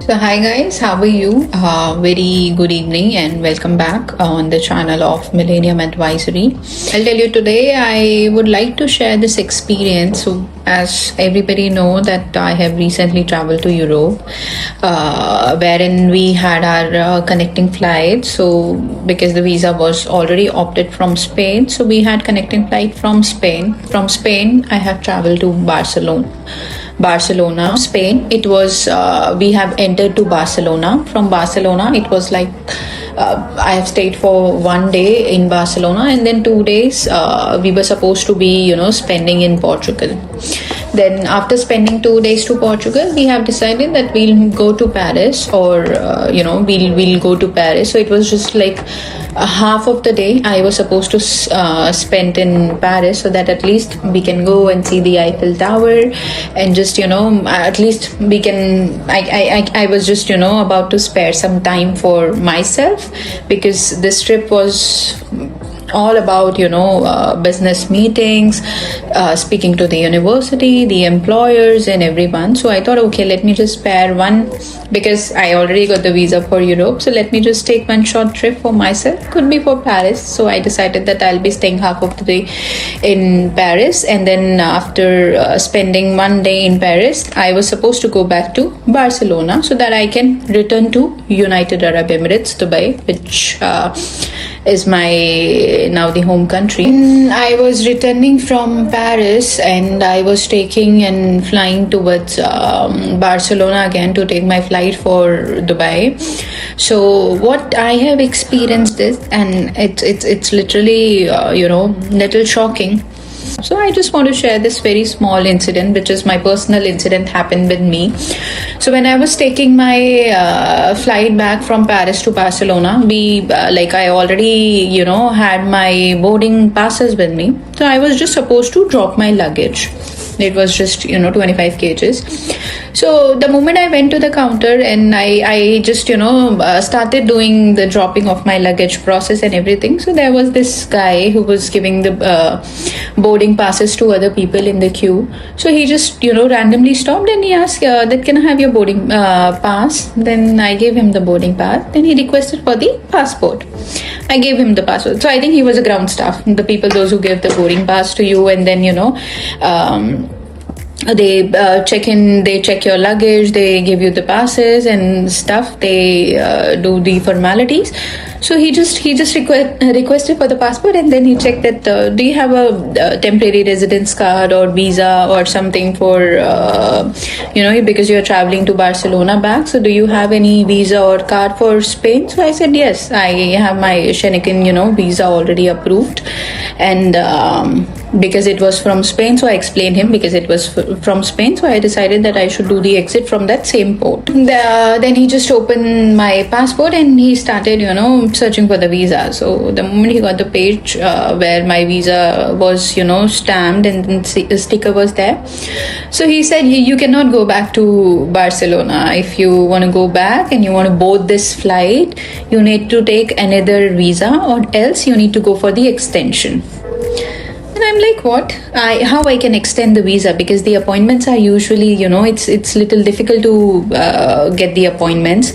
So hi guys, how are you? Very good evening and welcome back on the channel of Millennium Advisory. I'll tell you today I would like to share this experience. So as everybody know that I have recently traveled to Europe, wherein we had our connecting flight. So because the visa was already opted from Spain, so we had connecting flight from Spain. From Spain, I have traveled to Barcelona, Spain. It was we have entered to Barcelona. From Barcelona, it was like I have stayed for 1 day in Barcelona, and then 2 days we were supposed to be, spending in Portugal. Then after spending 2 days to Portugal, we have decided that we'll go to Paris, or we'll go to Paris. So it was just like half of the day I was supposed to spend in Paris, so that at least we can go and see the Eiffel Tower, and just at least we can. I was just about to spare some time for myself, because this trip was all about business meetings, speaking to the university, the employers and everyone. So I thought, okay, let me just spare one, because I already got the visa for Europe, so let me just take one short trip for myself, could be for Paris. So I decided that I'll be staying half of the day in Paris, and then after spending 1 day in Paris, I was supposed to go back to Barcelona so that I can return to United Arab Emirates, Dubai, which is my now the home country. I was returning from Paris, and I was taking and flying towards Barcelona again to take my flight for Dubai. So what I have experienced is, and it's literally little shocking. So I just want to share this very small incident, which is my personal incident, happened with me. So when I was taking my flight back from Paris to Barcelona, I already had my boarding passes with me. So I was just supposed to drop my luggage. It was just 25 kgs. So the moment I went to the counter, and I just started doing the dropping of my luggage process and everything, so there was this guy who was giving the boarding passes to other people in the queue. So he just randomly stopped, and he asked that, can I have your boarding pass? Then I gave him the boarding pass. Then he requested for the passport. I gave him the passport. So I think he was a ground staff, the people, those who give the boarding pass to you, and then they check your luggage, they give you the passes and stuff, they do the formalities. So he just requested for the passport, and then he checked that do you have a temporary residence card or visa or something for because you're traveling to Barcelona back, so do you have any visa or card for Spain? So I said yes, I have my Schengen visa already approved, and because it was from Spain, so I explained him, because it was from Spain, so I decided that I should do the exit from that same port. Then he just opened my passport, and he started searching for the visa. So the moment he got the page where my visa was stamped, and the sticker was there, so he said, you cannot go back to Barcelona. If you want to go back and you want to board this flight, you need to take another visa, or else you need to go for the extension. And I'm like, what? How I can extend the visa? Because the appointments are usually, it's little difficult to get the appointments.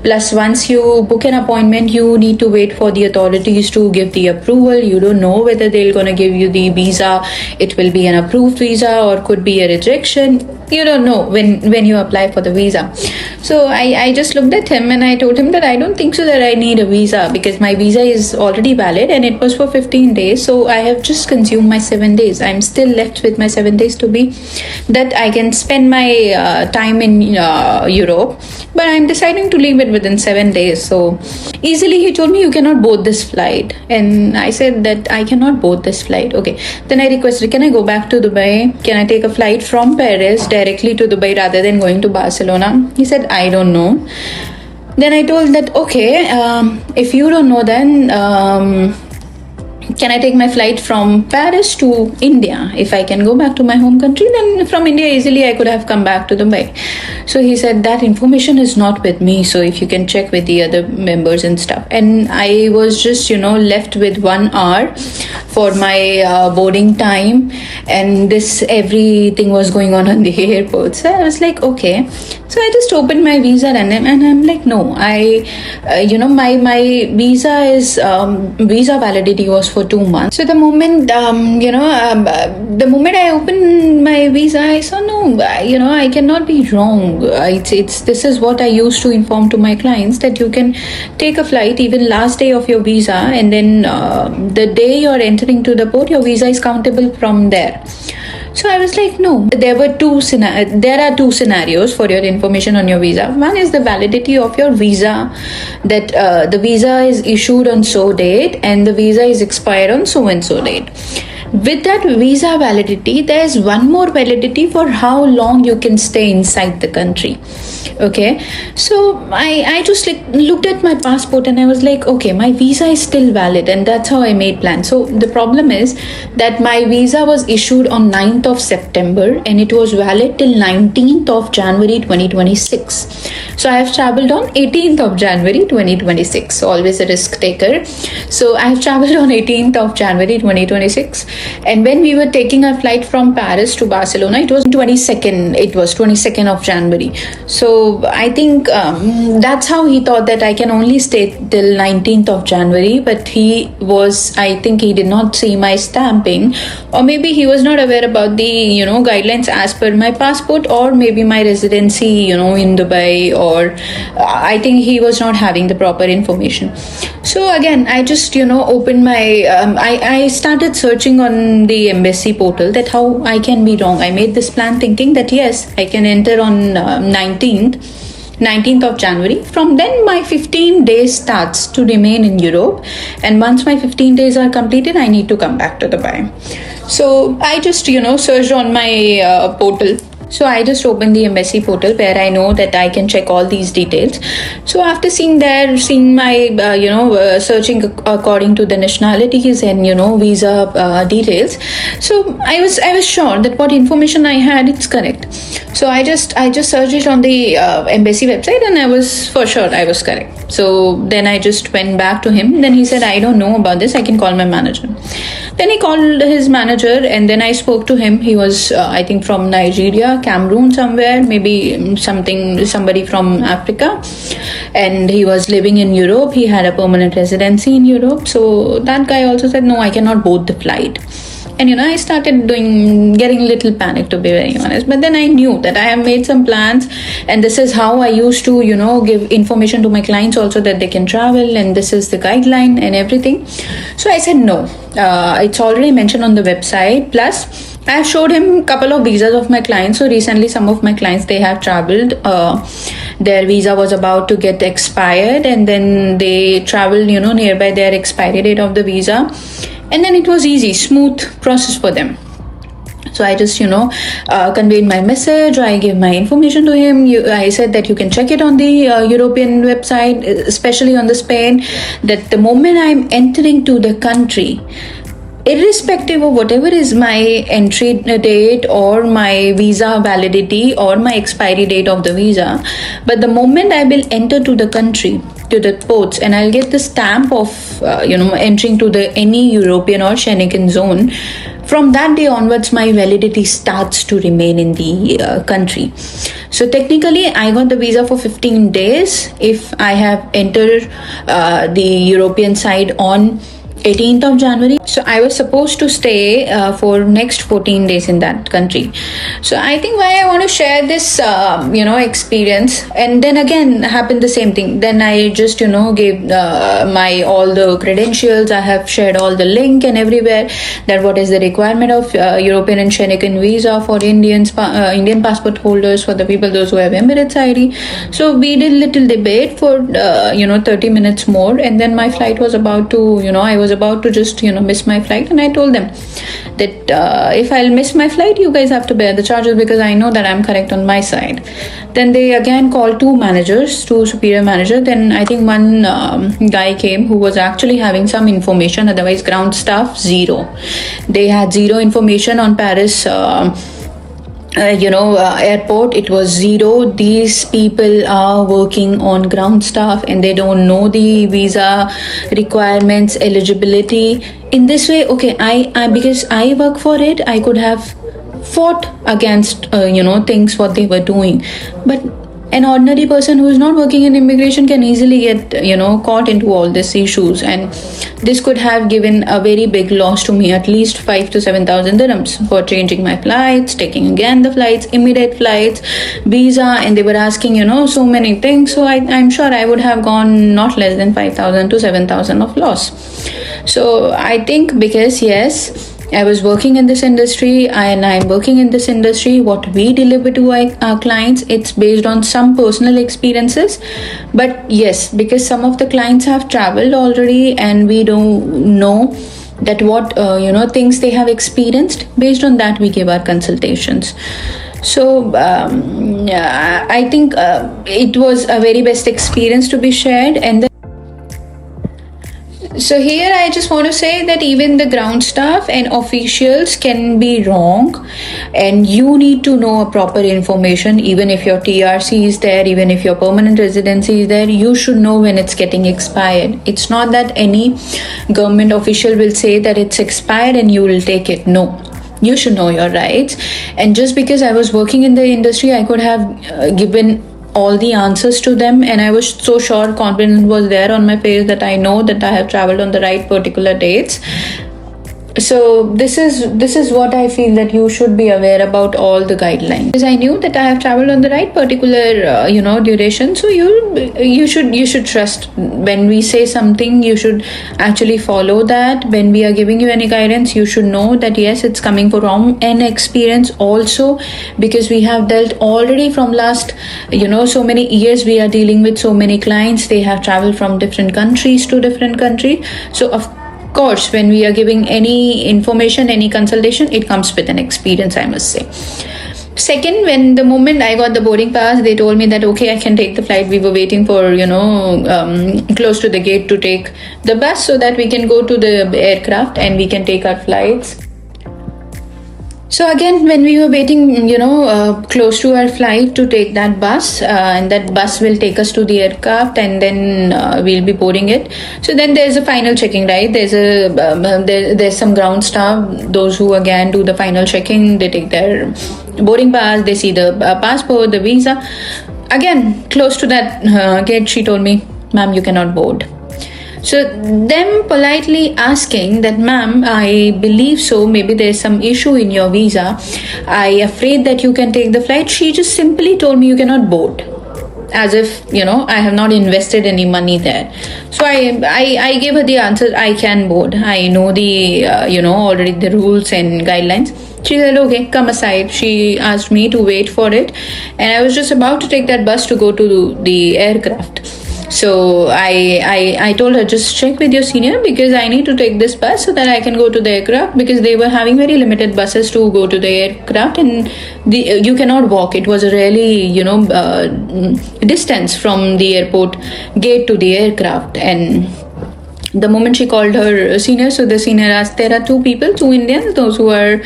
Plus, once you book an appointment, you need to wait for the authorities to give the approval. You don't know whether they're going to give you the visa. It will be an approved visa, or could be a rejection. You don't know when you apply for the visa. So I just looked at him, and I told him that I don't think so that I need a visa, because my visa is already valid, and it was for 15 days. So I have just consumed my 7 days. I'm still left with my 7 days to be that I can spend my time in Europe, but I'm deciding to leave it within 7 days. So easily he told me, you cannot board this flight. And I said that I cannot board this flight. Okay. Then I requested, can I go back to Dubai? Can I take a flight from Paris directly to Dubai rather than going to Barcelona? He said, I don't know. Then I told that, okay, if you don't know, then can I take my flight from Paris to India? If I can go back to my home country, then from India easily I could have come back to Dubai. So he said that information is not with me, so if you can check with the other members and stuff. And I was just left with 1 hour for my boarding time, and this everything was going on the airport. So I was like, okay. So I just opened my visa and I'm like, no, I my visa is visa validity was for 2 months. So the moment the moment I opened my visa, I saw, no, I cannot be wrong. It's this is what I used to inform to my clients, that you can take a flight even last day of your visa, and then the day you're entering to the port, your visa is countable from there. So I was like, no, there are two scenarios for your information on your visa. One is the validity of your visa, that the visa is issued on so date and the visa is expired on so and so date. With that visa validity, there is one more validity for how long you can stay inside the country. Okay, so I just looked at my passport and I was like, okay, my visa is still valid, and that's how I made plans. So the problem is that my visa was issued on 9th of September and it was valid till 19th of January 2026. So I have traveled on 18th of January 2026. So always a risk taker. So I have traveled on 18th of January 2026. And when we were taking our flight from Paris to Barcelona, it was 22nd of January. So I think that's how he thought that I can only stay till 19th of January. But I think he did not see my stamping, or maybe he was not aware about the guidelines as per my passport, or maybe my residency in Dubai, or I think he was not having the proper information. So again, I just opened my I started searching on the embassy portal that how I can be wrong. I made this plan thinking that yes, I can enter on 19th of January. From then my 15 days starts to remain in Europe, and once my 15 days are completed, I need to come back to Dubai. So I just searched on my portal. So I just opened the embassy portal where I know that I can check all these details. So after seeing my searching according to the nationalities and visa details, so I was sure that what information I had, it's correct. So I just searched it on the embassy website, and I was for sure I was correct. So then I just went back to him. Then he said, I don't know about this, I can call my manager. Then he called his manager, and then I spoke to him. He was I think from Nigeria, Cameroon somewhere, maybe somebody from Africa, and he was living in Europe. He had a permanent residency in Europe. So that guy also said, no, I cannot board the flight. And I started getting a little panic, to be very honest. But then I knew that I have made some plans, and this is how I used to give information to my clients also, that they can travel, and this is the guideline and everything. So I said no, it's already mentioned on the website. Plus I have showed him a couple of visas of my clients. So recently some of my clients, they have traveled, their visa was about to get expired, and then they traveled nearby their expiry date of the visa, and then it was easy, smooth process for them. So I just conveyed my message. I gave my information to him. I said that you can check it on the European website, especially on the Spain, that the moment I'm entering to the country, irrespective of whatever is my entry date or my visa validity or my expiry date of the visa, but the moment I will enter to the country, to the ports, and I'll get the stamp of entering to the any European or Schengen zone, from that day onwards my validity starts to remain in the country. So technically I got the visa for 15 days if I have entered the European side on 18th of January. So I was supposed to stay for next 14 days in that country. So I think why I want to share this experience. And then again happened the same thing. Then I just gave my all the credentials. I have shared all the link and everywhere, that what is the requirement of European and Schengen visa for Indian passport holders, for the people those who have Emirates ID. So we did little debate for 30 minutes more, and then my flight was about to I was about to just, miss my flight. And I told them that if I'll miss my flight, you guys have to bear the charges because I know that I'm correct on my side. Then they again called two superior managers. Then I think one guy came who was actually having some information, otherwise ground staff, zero. They had zero information on Paris airport. It was zero. These people are working on ground staff and they don't know the visa requirements, eligibility. In this way, okay, I because I work for it, I could have fought against things what they were doing, but an ordinary person who is not working in immigration can easily get caught into all these issues, and this could have given a very big loss to me, at least 5 to 7,000 dirhams for changing my flights, taking again the flights, immediate flights, visa, and they were asking so many things. So I'm sure I would have gone not less than 5,000 to 7,000 of loss. So I think because yes, I was working in this industry and I'm working in this industry, what we deliver to our clients, it's based on some personal experiences. But yes, because some of the clients have traveled already and we don't know that what things they have experienced. Based on that, we give our consultations. So I think it was a very best experience to be shared. And so here I just want to say that even the ground staff and officials can be wrong, and you need to know a proper information. Even if your TRC is there, even if your permanent residency is there, you should know when it's getting expired. It's not that any government official will say that it's expired and you will take it. No. You should know your rights. And just because I was working in the industry, I could have given all the answers to them, and I was so sure, confidence was there on my face that I know that I have traveled on the right particular dates. So this is what I feel that you should be aware about all the guidelines, because I knew that I have traveled on the right particular duration. So you should trust when we say something. You should actually follow that. When we are giving you any guidance, you should know that yes, it's coming from an experience also, because we have dealt already from last so many years. We are dealing with so many clients. They have traveled from different countries to different countries. So of course, when we are giving any information, any consultation, it comes with an experience, I must say. Second, when the moment I got the boarding pass, they told me that okay, I can take the flight. We were waiting for close to the gate to take the bus so that we can go to the aircraft and we can take our flights. So again, when we were waiting, close to our flight to take that bus, and that bus will take us to the aircraft, and then we'll be boarding it. So then there's a final checking, right? There's some ground staff, those who again do the final checking. They take their boarding pass, they see the passport, the visa. Again, close to that gate, she told me, "Ma'am, you cannot board." So them politely asking that, "Ma'am, I believe so, maybe there's some issue in your visa. I afraid that you can take the flight." She just simply told me, "You cannot board." As if, I have not invested any money there. So I gave her the answer, I can board. I know the, already the rules and guidelines. She said, "Okay, come aside." She asked me to wait for it. And I was just about to take that bus to go to the aircraft. So I told her, "Just check with your senior, because I need to take this bus so that I can go to the aircraft," because they were having very limited buses to go to the aircraft, and you cannot walk. It was a really distance from the airport gate to the aircraft. And the moment she called her senior, so the senior asked, "There are two people, two Indians, those who are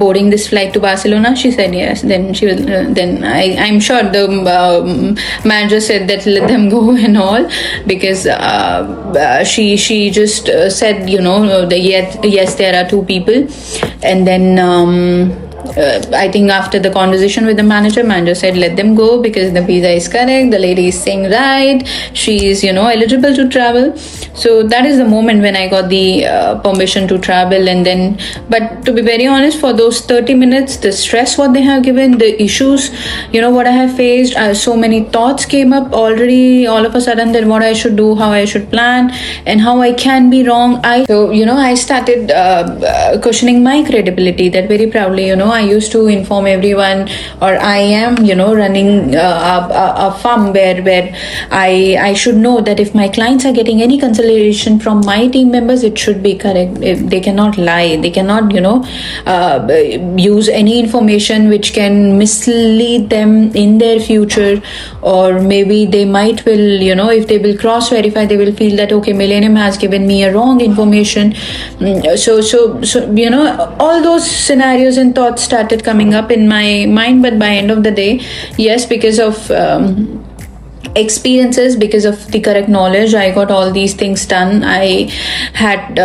boarding this flight to Barcelona?" She said yes. Then she was then I'm sure the manager said that let them go and all, because she just said yes, there are two people. And then I think after the conversation with the manager said let them go because the visa is correct, the lady is saying right, she is eligible to travel. So that is the moment when I got the permission to travel. And then, but to be very honest, for those 30 minutes, the stress what they have given, the issues, what I have faced, so many thoughts came up already all of a sudden, that what I should do, how I should plan, and how I can be wrong. I started questioning my credibility, that very proudly, I used to inform everyone, or I am, running a firm where I should know that if my clients are getting any consideration from my team members, it should be correct. They cannot lie. They cannot, use any information which can mislead them in their future, or maybe they might will, if they will cross verify, they will feel that, okay, Millennium has given me a wrong information. So all those scenarios and thoughts started coming up in my mind. But by end of the day, yes, because of experiences, because of the correct knowledge, I got all these things done. I had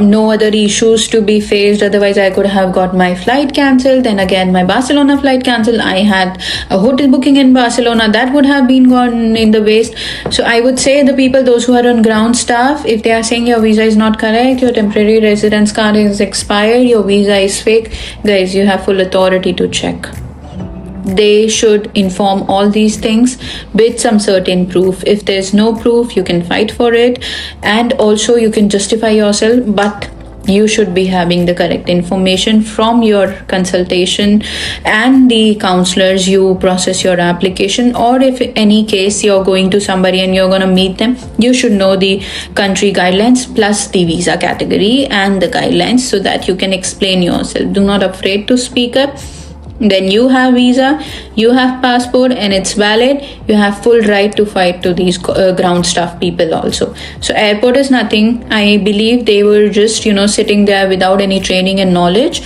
no other issues to be faced. Otherwise, I could have got my flight cancelled, and again my Barcelona flight cancelled. I had a hotel booking in Barcelona that would have been gone in the waste. So I would say the people, those who are on ground staff, if they are saying your visa is not correct, your temporary residence card is expired, your visa is fake, guys, you have full authority to check. They should inform all these things with some certain proof. If there's no proof, you can fight for it, and also you can justify yourself, but you should be having the correct information from your consultation and the counselors you process your application. Or if any case you're going to somebody and you're going to meet them, you should know the country guidelines plus the visa category and the guidelines, so that you can explain yourself. Do not afraid to speak up. Then you have visa, you have passport, and it's valid. You have full right to fight to these ground staff people also. So airport is nothing. I believe they were just sitting there without any training and knowledge.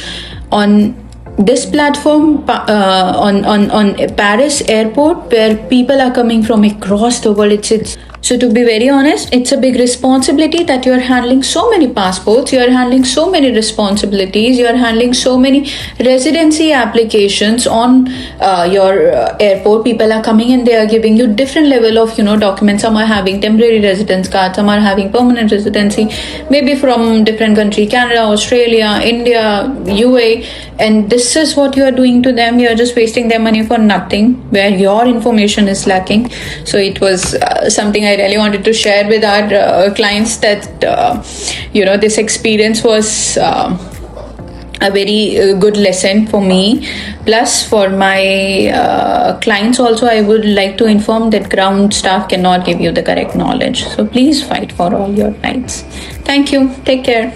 On this platform, on Paris airport, where people are coming from across the world, it's so to be very honest, it's a big responsibility that you're handling so many passports, you're handling so many responsibilities, you're handling so many residency applications on your airport. People are coming and they are giving you different level of documents. Some are having temporary residence cards, some are having permanent residency, maybe from different country, Canada, Australia, India, UAE, and this is what you are doing to them. You're just wasting their money for nothing, where your information is lacking. So it was something I really wanted to share with our clients, that this experience was a very good lesson for me. Plus for my clients also, I would like to inform that ground staff cannot give you the correct knowledge. So please fight for all your rights. Thank you. Take care.